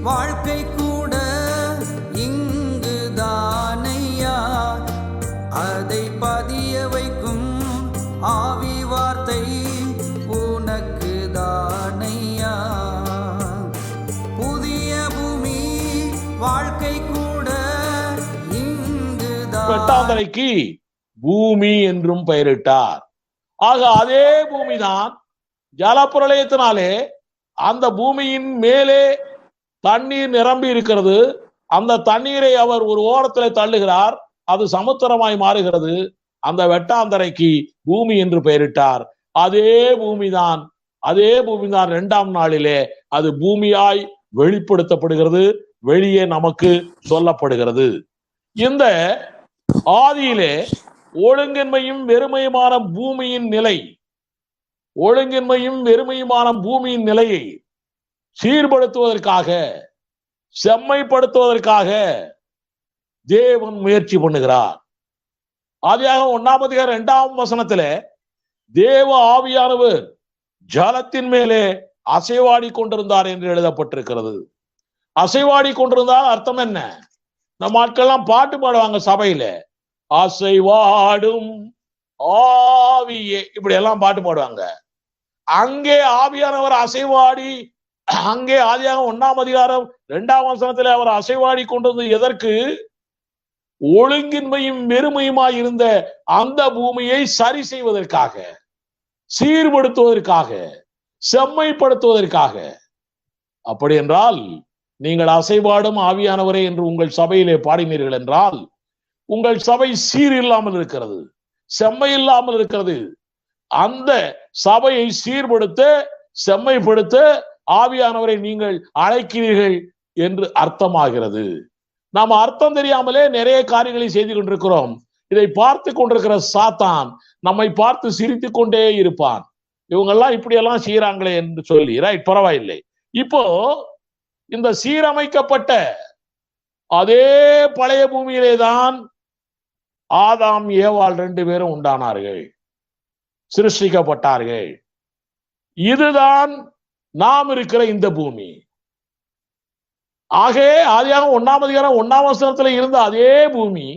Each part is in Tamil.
வாழ்க்கை கூட இங்கு தானையா, அதை பதிய வைக்கும் ஆவி வார்த்தை உனக்கு தானையா. புதிய பூமி வாழ்க்கை கூட இங்கு வெட்டாந்தரைக்கு பூமி என்றும் பெயரிட்டார். ஆக அதே பூமிதான் ஜலப்பிரளயத்தினாலே அந்த பூமியின் மேலே தண்ணீர் நிரம்பி இருக்கிறது. அந்த தண்ணீரை அவர் ஒரு ஓரத்தில் தள்ளுகிறார், அது சமுத்திரமாய் மாறுகிறது. அந்த வெட்டாந்தரைக்கு பூமி என்று பெயரிட்டார். அதே பூமிதான் 2ஆம் நாளிலே அது பூமியாய் வெளிப்படுத்தப்படுகிறது, வெளியே நமக்கு சொல்லப்படுகிறது. இந்த ஆதியிலே ஒழுங்கின்மையும் வெறுமையுமான பூமியின் நிலையை சீர்படுத்துவதற்காக, செம்மைப்படுத்துவதற்காக தேவன் முயற்சி பண்ணுகிறார். ஆதியாகமம் 1ஆம் அதிகாரம் 2ஆம் வசனத்திலே தேவ ஆவியானவர் ஜலத்தின் மேலே அசைவாடி கொண்டிருந்தார் என்று எழுதப்பட்டிருக்கிறது. அசைவாடி கொண்டிருந்தால் அர்த்தம் என்ன? நம்ம ஆட்கள்லாம் பாட்டு பாடுவாங்க சபையில, அசைவாடும் ஆவியே, இப்படி எல்லாம் பாட்டு பாடுவாங்க. அங்கே ஆவியானவர் அசைவாடி, அங்கே ஆதியாகமம் 1ஆம் அதிகாரம் 2ஆம் வசனத்தில் அவர் அசைவாடி கொண்டது எதற்கு? ஒழுங்கின்மையும் வெறுமையுமாய் இருந்த அந்த பூமியை சரி செய்வதற்காக, சீர்படுத்துவதற்காக, செம்மைப்படுத்துவதற்காக. அப்படி என்றால் நீங்கள் அசைவாடும் ஆவியானவரே என்று உங்கள் சபையிலே பாடினீர்கள் என்றால் உங்கள் சபை சீர் இல்லாமல் இருக்கிறது, செம்மை இல்லாமல் இருக்கிறது. அந்த சபையை சீர்படுத்த, செம்மைப்படுத்த ஆவியானவரை நீங்கள் அழைக்கிறீர்கள் என்று அர்த்தமாகிறது. நாம் அர்த்தம் தெரியாமலே நிறைய காரியங்களை செய்து கொண்டிருக்கிறோம். இதை பார்த்து கொண்டிருக்கிற சாத்தான் நம்மை பார்த்து சிரித்து கொண்டே இருப்பான். இவங்கெல்லாம் இப்படியெல்லாம் செய்யறாங்களே என்று சொல்லி, ரைட், பரவாயில்லை. இப்போ இந்த சீரமைக்கப்பட்ட அதே பழைய பூமியிலே தான் ஆதாம் ஏவாள் 2 பேரும் உண்டானார்கள், சிருஷ்டிக்கப்பட்டார்கள். இதுதான் நாம் இருக்கிற இந்த பூமி. ஆக ஆதியாகமம் 1ஆம் அதிகாரம் 1ஆம் வசனத்தில் இருந்த அதே பூமி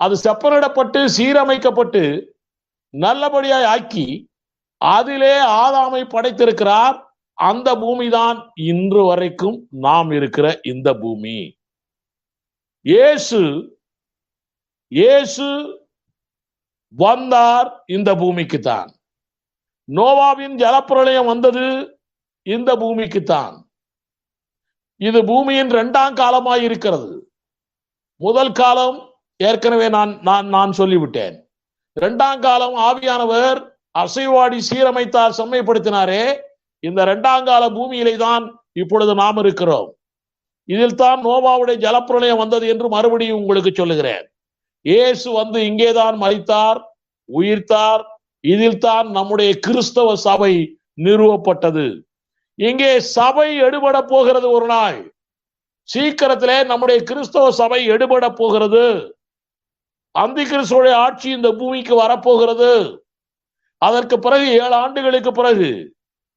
அது செப்பனிடப்பட்டு சீரமைக்கப்பட்டு நல்லபடியாய் ஆக்கி அதிலே ஆதாமை படைத்திருக்கிறார். அந்த பூமி தான் இன்று வரைக்கும் நாம் இருக்கிற இந்த பூமி. இயேசு வந்தார் இந்த பூமிக்கு தான். நோவாவின் ஜலப்பிரளயம் வந்தது இந்த பூமிக்கு தான். இது பூமியின் 2ஆம் காலமாய் இருக்கிறது. முதல் காலம் ஏற்கனவே நான் சொல்லிவிட்டேன். 2ஆம் காலம் ஆவியானவர் அசைவாடி சீரமைத்தார், செம்மைப்படுத்தினாரே. இந்த 2ஆம் கால பூமியிலே தான் இப்பொழுது நாம் இருக்கிறோம். இதில் தான் நோவாவுடைய ஜலப்பிரளயம் வந்தது என்று மறுபடியும் உங்களுக்கு சொல்லுகிறேன். இயேசு வந்து இங்கேதான் மரித்தார், உயிர்த்தார். இதில் தான் நம்முடைய கிறிஸ்தவ சபை நிறுவப்பட்டது. இங்கே சபை எடுபட போகிறது. ஒரு நாள் சீக்கிரத்திலே நம்முடைய கிறிஸ்தவ சபை எடுபட போகிறது. அந்தி கிறிஸ்துவுடைய ஆட்சி இந்த பூமிக்கு வரப்போகிறது. அதற்கு பிறகு 7 ஆண்டுகளுக்கு பிறகு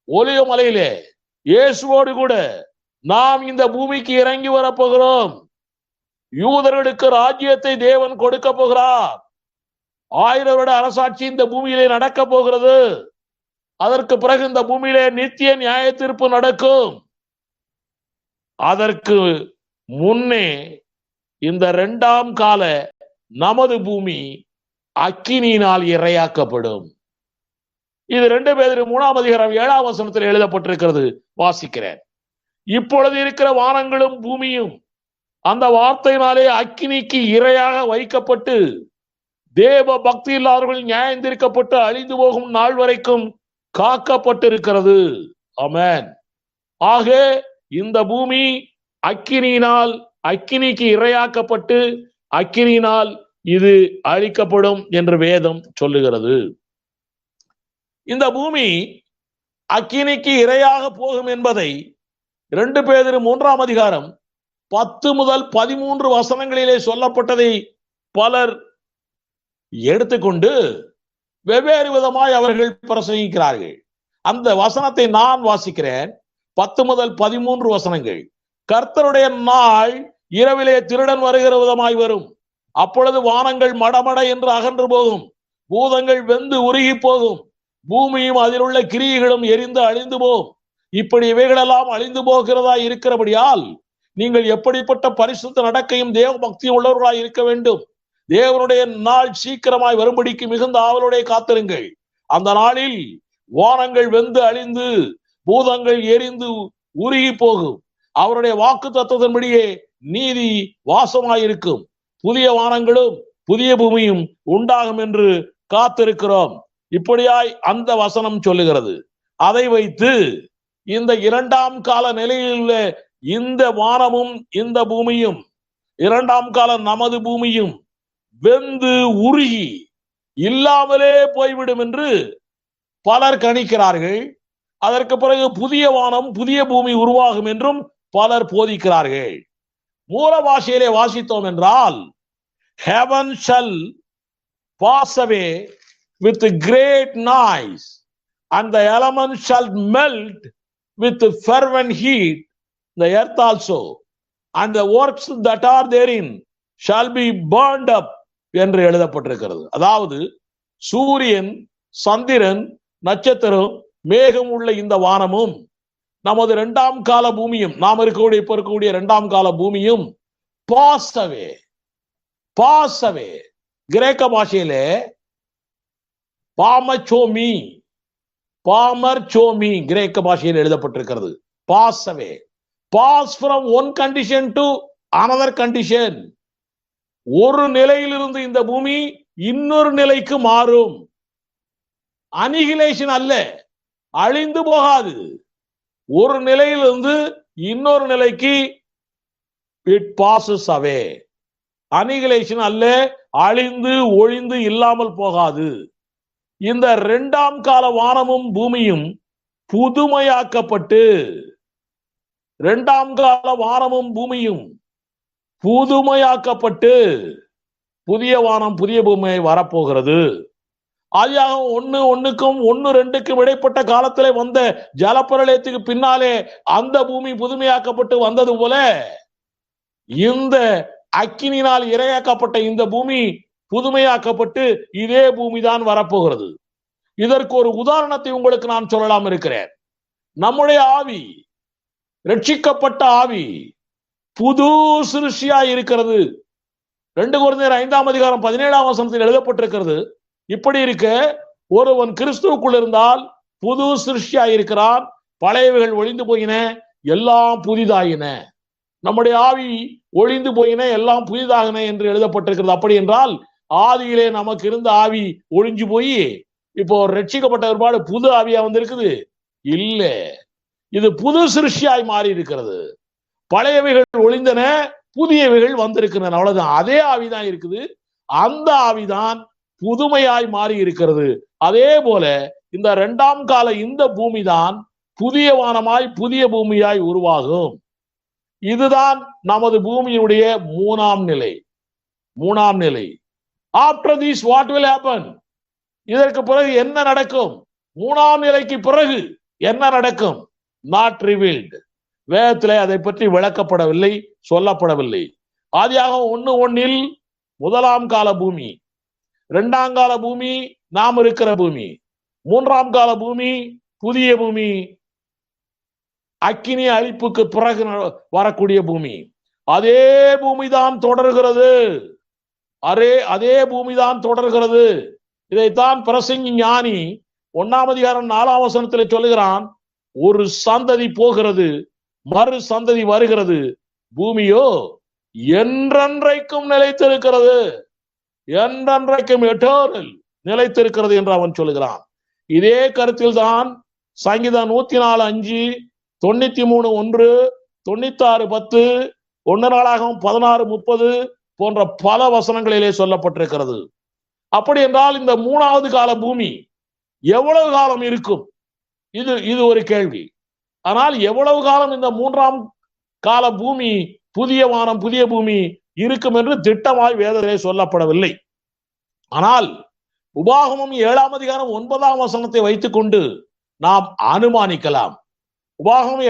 ஒலிவ மலையிலே இயேசுவோடு கூட நாம் இந்த பூமிக்கு இறங்கி வரப்போகிறோம். யூதர்களுக்கு ராஜ்யத்தை தேவன் கொடுக்க போகிறார். 1000 வருட அரசாட்சி இந்த பூமியிலே நடக்க போகிறது. அதற்கு பிறகு இந்த பூமியிலே நித்திய நியாய தீர்ப்பு நடக்கும். அதற்கு முன்னே இந்த 2ஆம் கால நமது பூமி அக்கினியினால் இரையாக்கப்படும். இது 2 பேதுரு 3ஆம் அதிகாரம் 7ஆம் வசனத்தில் எழுதப்பட்டிருக்கிறது. வாசிக்கிறேன். இப்பொழுது இருக்கிற வானங்களும் பூமியும் அந்த வார்த்தையினாலே அக்கினிக்கு இரையாக வைக்கப்பட்டு தேவ பக்தி இல்லாதவர்கள் நியாயந்தீர்க்கப்பட்டு அழிந்து போகும் நாள் வரைக்கும் காக்கப்பட்டிருக்கிறது. ஆமென். ஆக இந்த பூமி அக்கினிக்கு இரையாக்கப்பட்டு அக்கினியினால் இது அழிக்கப்படும் என்று வேதம் சொல்லுகிறது. இந்த பூமி அக்கினிக்கு இரையாக போகும் என்பதை 2 பேதுரு 3ஆம் அதிகாரம் 10 முதல் 13 வசனங்களிலே சொல்லப்பட்டதை பலர் எடுத்துக்கொண்டு வெவ்வேறு விதமாய் அவர்கள் பிரசங்கிக்கிறார்கள். அந்த வசனத்தை நான் வாசிக்கிறேன். 10 முதல் 13 வசனங்கள். கர்த்தருடைய நாள் இரவிலே திருடன் வருகிற விதமாய் வரும். அப்பொழுது வானங்கள் மடமட என்று அகன்று போகும், பூதங்கள் வெந்து உருகி போகும், பூமியும் அதில் உள்ள கிரியைகளும் எரிந்து அழிந்து போகும். இப்படி இவைகளெல்லாம் அழிந்து போகிறதா இருக்கிறபடியால் நீங்கள் எப்படிப்பட்ட பரிசுத்த நடக்கையும் தேவ பக்தியும் உள்ளவர்களாய் இருக்க வேண்டும். தேவனுடைய நாள் சீக்கிரமாய் வரும்படிக்கு மிகுந்த ஆவலோட காத்திருங்கள். அந்த நாளில் வானங்கள் வெந்து அழிந்து பூதங்கள் எரிந்து உருகி போகும். அவருடைய வாக்கு தத்துவத்தின்படியே நீதி வாசமாயிருக்கும். புதிய வானங்களும் புதிய பூமியும் உண்டாகும் என்று காத்திருக்கிறோம். இப்படியாய் அந்த வசனம் சொல்லுகிறது. அதை வைத்து இந்த இரண்டாம் கால நிலையில் உள்ள இந்த வானமும் இந்த பூமியும், இரண்டாம் கால நமது பூமியும் வெந்து உருகி இல்லாமலே போய்விடும் என்று பலர் கணிக்கிறார்கள். அதற்கு பிறகு புதிய வானம் புதிய பூமி உருவாகும் என்றும் பலர் போதிக்கிறார்கள். மூல பாஷையிலே வாசித்தோம் என்றால், heaven shall pass away with great noise and the elements shall melt with fervent heat, the earth also and the works that are therein shall be burned up என்று எழுதப்பட்டிருக்கிறது. அதாவது சூரியன், சந்திரன், நட்சத்திரம், மேகம் உள்ள இந்த வானமும் நமது இரண்டாம் கால பூமியும், நாம் இருக்கக்கூடிய இரண்டாம் கால பூமியும் பாஸ் அவே. கிரேக்க பாஷையிலே பாமர் சோமி கிரேக்க பாஷையில் எழுதப்பட்டிருக்கிறது. Pass away, pass from one condition to another condition. ஒரு நிலையிலிருந்து இந்த பூமி இன்னொரு நிலைக்கு மாறும். அனிகிலேஷன் அல்ல, அழிந்து போகாது. ஒரு நிலையிலிருந்து இன்னொரு நிலைக்கு இட் பாசஸ் அவே. அனிகிலேஷன் அல்ல, அழிந்து ஒழிந்து இல்லாமல் போகாது. இந்த இரண்டாம் கால வானமும் பூமியும் புதுமையாக்கப்பட்டு, இரண்டாம் கால வானமும் பூமியும் புதுமையாக்கப்பட்டு புதிய வானம் புதிய பூமி வரப்போகிறது. ஆதியாகமம் 1:1க்கும் 1:2க்கும் இடைப்பட்ட காலத்திலே வந்த ஜலப்பிரளயத்துக்கு பின்னாலே அந்த பூமி புதுமையாக்கப்பட்டு வந்தது போல இந்த அக்கினியினால் இரையாக்கப்பட்ட இந்த பூமி புதுமையாக்கப்பட்டு இதே பூமி தான் வரப்போகிறது. இதற்கு ஒரு உதாரணத்தை உங்களுக்கு நான் சொல்லலாம் இருக்கிறேன். நம்முடைய ஆவி, ரட்சிக்கப்பட்ட ஆவி புது சிருஷ்டியா இருக்கிறது. 2 கொரிந்தியர் 5:17 எழுதப்பட்டிருக்கிறது. இப்படி இருக்க ஒருவன் கிறிஸ்துவுக்குள் இருந்தால் புது சிருஷ்டியா இருக்கிறான், பழையவைகள் ஒழிந்து போயின, எல்லாம் புதிதாயின. நம்முடைய ஆவி ஒழிந்து போயின, எல்லாம் புதிதாகின என்று எழுதப்பட்டிருக்கிறது. அப்படி என்றால் ஆதியிலே நமக்கு இருந்த ஆவி ஒழிஞ்சு போய் இப்போ ரட்சிக்கப்பட்ட ஒருபாடு புது ஆவியா வந்திருக்குது? இல்ல, இது புது சிருஷ்டியாய் மாறி இருக்கிறது. பழையவைகள் ஒழிந்தன, புதியவைகள் வந்திருக்கின்றன, அவ்வளவுதான். அதே ஆவிதான் இருக்குது. அந்த ஆவிதான் புதுமையாய் மாறி இருக்கிறது. அதே போல இந்த இரண்டாம் கால இந்த பூமி தான் புதிய வானமாய் புதிய பூமியாய் உருவாகும். இதுதான் நமது பூமியுடைய மூணாம் நிலை. After this what will happen? இதற்கு பிறகு என்ன நடக்கும்? மூணாம் நிலைக்கு பிறகு என்ன நடக்கும்? Not revealed. வேதத்திலே அதை பற்றி விளக்கப்படவில்லை, சொல்லப்படவில்லை. ஆதியாகமம் 1:1 முதலாம் கால பூமி, இரண்டாம் கால பூமி நாம் இருக்கிற பூமி, மூன்றாம் கால பூமி புதிய பூமி, அக்கினி அழிப்புக்கு பிறகு வரக்கூடிய பூமி. அதே பூமிதான் தொடர்கிறது. அதே பூமிதான் தொடர்கிறது. இதைத்தான் பிரசங்கி ஞானி 1:4 சொல்லுகிறான். ஒரு சந்ததி போகிறது, மறு சந்ததி வருகிறது, பூமியோ என்றென்றைக்கும் நிலைத்திருக்கிறது, என்றென்றைக்கும் எட்டர்னல் நிலைத்திருக்கிறது என்று அவன் சொல்லுகிறான். இதே கருத்தில் தான் சங்கீதம் 104:5, 93:1, 96:10, 1 நாளாகவும் 16:30 போன்ற பல வசனங்களிலே சொல்லப்பட்டிருக்கிறது. அப்படி என்றால் இந்த மூணாவது கால பூமி எவ்வளவு காலம் இருக்கும்? இது ஒரு கேள்வி. ஆனால் எவ்வளவு காலம் இந்த மூன்றாம் கால பூமி, புதிய வானம் புதிய பூமி இருக்கும் என்று திட்டமாய் வேதத்திலே சொல்லப்படவில்லை. ஆனால் உபாகமம் 7:9 வைத்துக் கொண்டு நாம் அனுமானிக்கலாம். உபாகமம்